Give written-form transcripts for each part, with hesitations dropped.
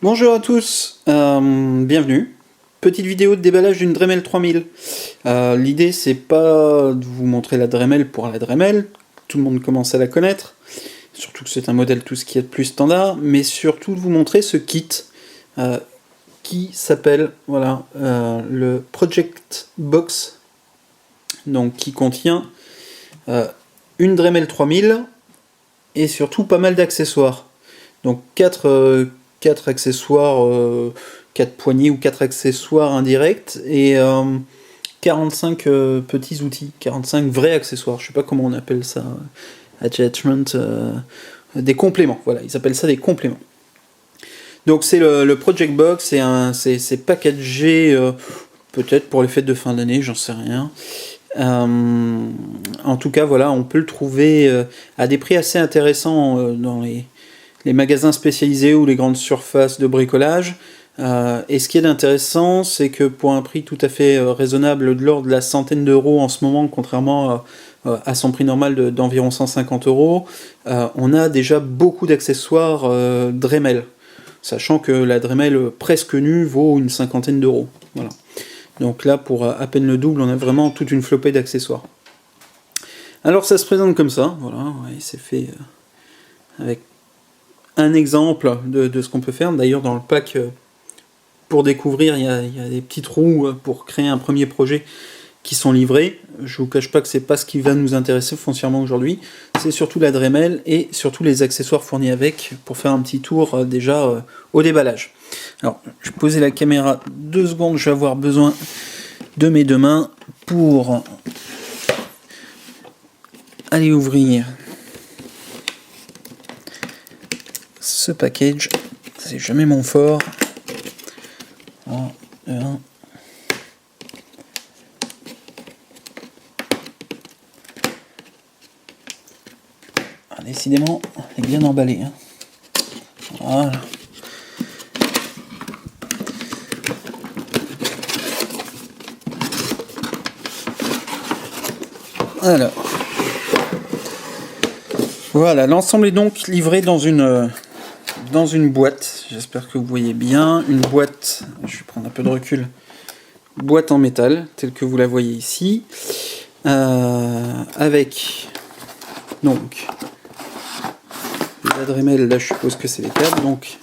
Bonjour à tous, bienvenue. Petite vidéo de déballage d'une Dremel 3000. L'idée c'est pas de vous montrer la Dremel pour la Dremel, tout le monde commence à la connaître, surtout que c'est un modèle tout ce qui est de plus standard, mais surtout de vous montrer ce kit qui s'appelle le Project Box, donc qui contient une Dremel 3000 et surtout pas mal d'accessoires. Donc 4 accessoires, 4 poignées ou 4 accessoires indirects et 45 petits outils, 45 vrais accessoires, je sais pas comment on appelle ça, attachment, des compléments, voilà, ils appellent ça des compléments. Donc c'est le Project Box, c'est packagé peut-être pour les fêtes de fin d'année, j'en sais rien. En tout cas voilà, on peut le trouver à des prix assez intéressants dans les magasins spécialisés ou les grandes surfaces de bricolage. Et ce qui est intéressant, c'est que pour un prix tout à fait raisonnable, de l'ordre de la centaine d'euros en ce moment, contrairement à son prix normal d'environ 150 euros, on a déjà beaucoup d'accessoires Dremel, sachant que la Dremel presque nue vaut une cinquantaine d'euros. Voilà. Donc là, pour à peine le double, on a vraiment toute une flopée d'accessoires. Alors ça se présente comme ça, voilà, ouais, c'est fait avec un exemple de ce qu'on peut faire. D'ailleurs dans le pack, pour découvrir, il y a des petits trous pour créer un premier projet qui sont livrés. Je vous cache pas que c'est pas ce qui va nous intéresser foncièrement aujourd'hui, c'est surtout la Dremel et surtout les accessoires fournis avec, pour faire un petit tour déjà au déballage. Alors je vais poser la caméra 2 secondes, je vais avoir besoin de mes deux mains pour aller ouvrir ce package. C'est jamais mon fort. 1, 2, 1. Ah, décidément, elle est bien emballée. Hein. Voilà. Alors. Voilà, l'ensemble est donc livré dans une boîte. J'espère que vous voyez bien. Une boîte, je vais prendre un peu de recul. Boîte en métal, telle que vous la voyez ici. Avec donc la Dremel, là je suppose que c'est les câbles. Donc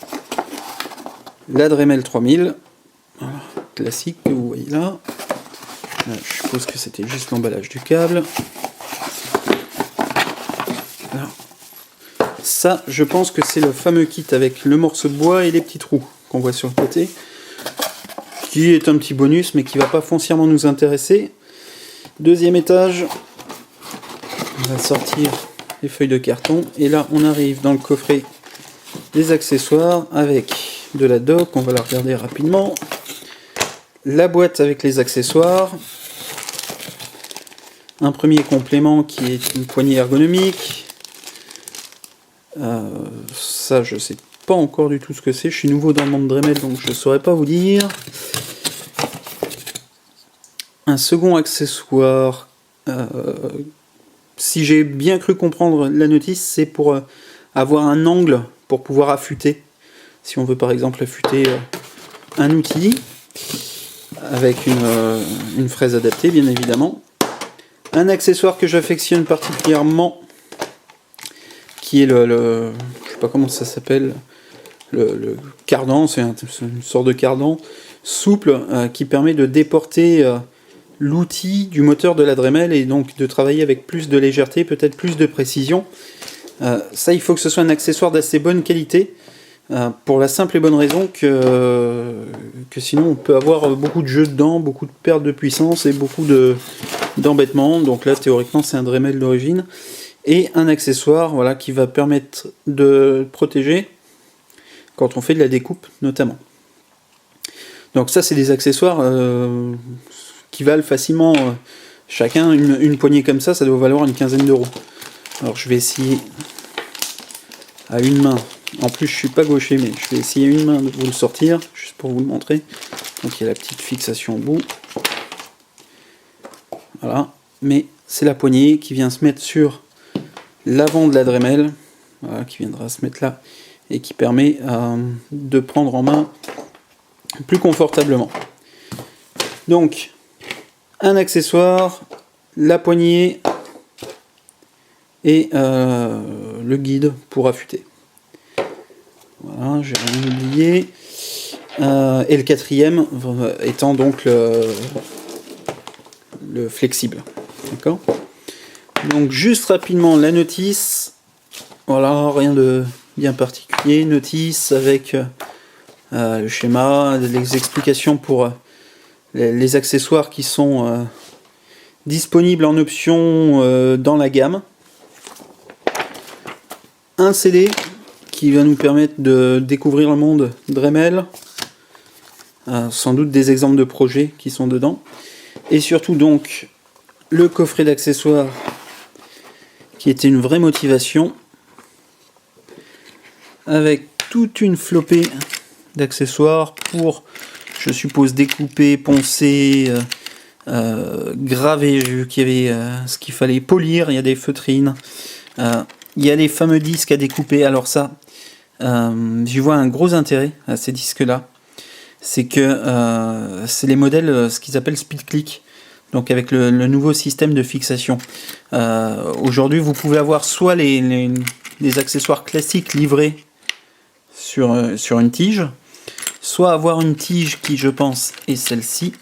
la Dremel 3000, voilà, classique que vous voyez là. Là je suppose que c'était juste l'emballage du câble. Alors, ça, je pense que c'est le fameux kit avec le morceau de bois et les petits trous qu'on voit sur le côté, qui est un petit bonus mais qui va pas foncièrement nous intéresser. Deuxième étage, on va sortir les feuilles de carton et là on arrive dans le coffret des accessoires avec de la dock, on va la regarder rapidement, la boîte avec les accessoires, un premier complément qui est une poignée ergonomique. Ça je sais pas encore du tout ce que c'est, je suis nouveau dans le monde Dremel donc je saurais pas vous dire. Un second accessoire, si j'ai bien cru comprendre la notice, c'est pour avoir un angle pour pouvoir affûter, si on veut par exemple affûter un outil avec une fraise adaptée bien évidemment. Un accessoire que j'affectionne particulièrement, qui est je sais pas comment ça s'appelle, le cardan, c'est une sorte de cardan souple qui permet de déporter l'outil du moteur de la Dremel et donc de travailler avec plus de légèreté, peut-être plus de précision. Ça, il faut que ce soit un accessoire d'assez bonne qualité, pour la simple et bonne raison que sinon on peut avoir beaucoup de jeux dedans, beaucoup de pertes de puissance et beaucoup d'embêtements. Donc là, théoriquement, c'est un Dremel d'origine. Et un accessoire, voilà, qui va permettre de protéger quand on fait de la découpe notamment. Donc ça, c'est des accessoires qui valent facilement chacun une poignée comme ça doit valoir une quinzaine d'euros. Alors je vais essayer à une main, en plus je suis pas gaucher, mais je vais essayer à une main de vous le sortir juste pour vous le montrer. Donc il y a la petite fixation au bout, voilà, mais c'est la poignée qui vient se mettre sur l'avant de la Dremel, voilà, qui viendra se mettre là et qui permet de prendre en main plus confortablement. Donc, un accessoire, la poignée et le guide pour affûter. Voilà, j'ai rien oublié. Et le quatrième étant donc le flexible. D'accord ? Donc juste rapidement la notice. Voilà, rien de bien particulier. Notice avec le schéma, les explications pour les accessoires qui sont disponibles en option dans la gamme. Un CD qui va nous permettre de découvrir le monde Dremel. Sans doute des exemples de projets qui sont dedans. Et surtout donc le coffret d'accessoires qui était une vraie motivation. Avec toute une flopée d'accessoires pour, je suppose, découper, poncer, graver. J'ai vu qu'il y avait ce qu'il fallait polir. Il y a des feutrines. Il y a les fameux disques à découper. Alors ça, j'y vois un gros intérêt à ces disques-là. C'est que c'est les modèles, ce qu'ils appellent speed click. Donc avec le nouveau système de fixation. Aujourd'hui, vous pouvez avoir soit les accessoires classiques livrés sur une tige, soit avoir une tige qui, je pense, est celle-ci.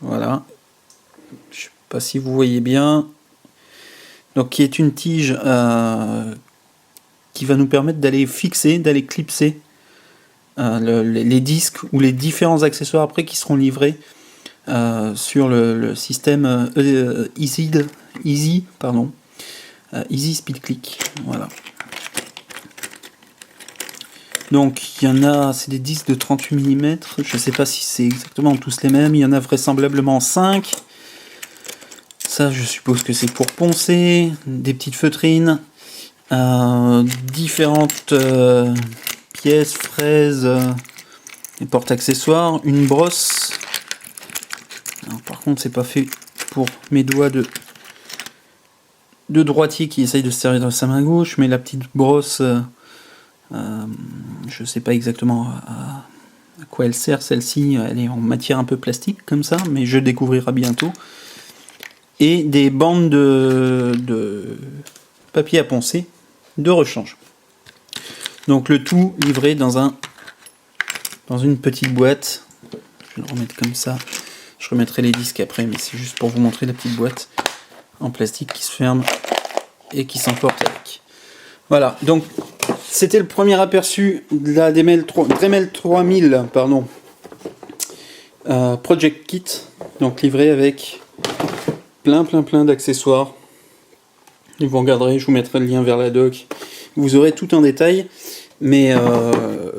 Voilà. Je ne sais pas si vous voyez bien. Donc qui est une tige qui va nous permettre d'aller fixer, d'aller clipser les disques ou les différents accessoires après qui seront livrés sur le système Easy Speed Click. Voilà. Donc il y en a, c'est des disques de 38 mm, je ne sais pas si c'est exactement tous les mêmes, il y en a vraisemblablement 5. Ça je suppose que c'est pour poncer, des petites feutrines, différentes pièces, fraises, des porte-accessoires, une brosse. Alors, par contre c'est pas fait pour mes doigts de droitier qui essaye de se servir de sa main gauche, mais la petite brosse, je sais pas exactement à quoi elle sert celle-ci, elle est en matière un peu plastique comme ça, mais je découvrirai bientôt. Et des bandes de papier à poncer de rechange. Donc le tout livré dans une petite boîte. Je vais le remettre comme ça. Je remettrai les disques après, mais c'est juste pour vous montrer la petite boîte en plastique qui se ferme et qui s'emporte avec. Voilà, donc c'était le premier aperçu de la Dremel 3000 Project Kit, donc livré avec plein d'accessoires. Vous regarderez, je vous mettrai le lien vers la doc. Vous aurez tout en détail. Mais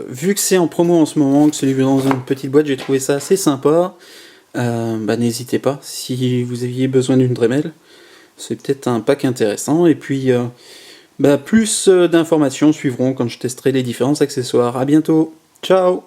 vu que c'est en promo en ce moment, que c'est livré dans une petite boîte, j'ai trouvé ça assez sympa. N'hésitez pas, si vous aviez besoin d'une Dremel. C'est peut-être un pack intéressant. Et puis, plus d'informations suivront quand je testerai les différents accessoires. A bientôt. Ciao.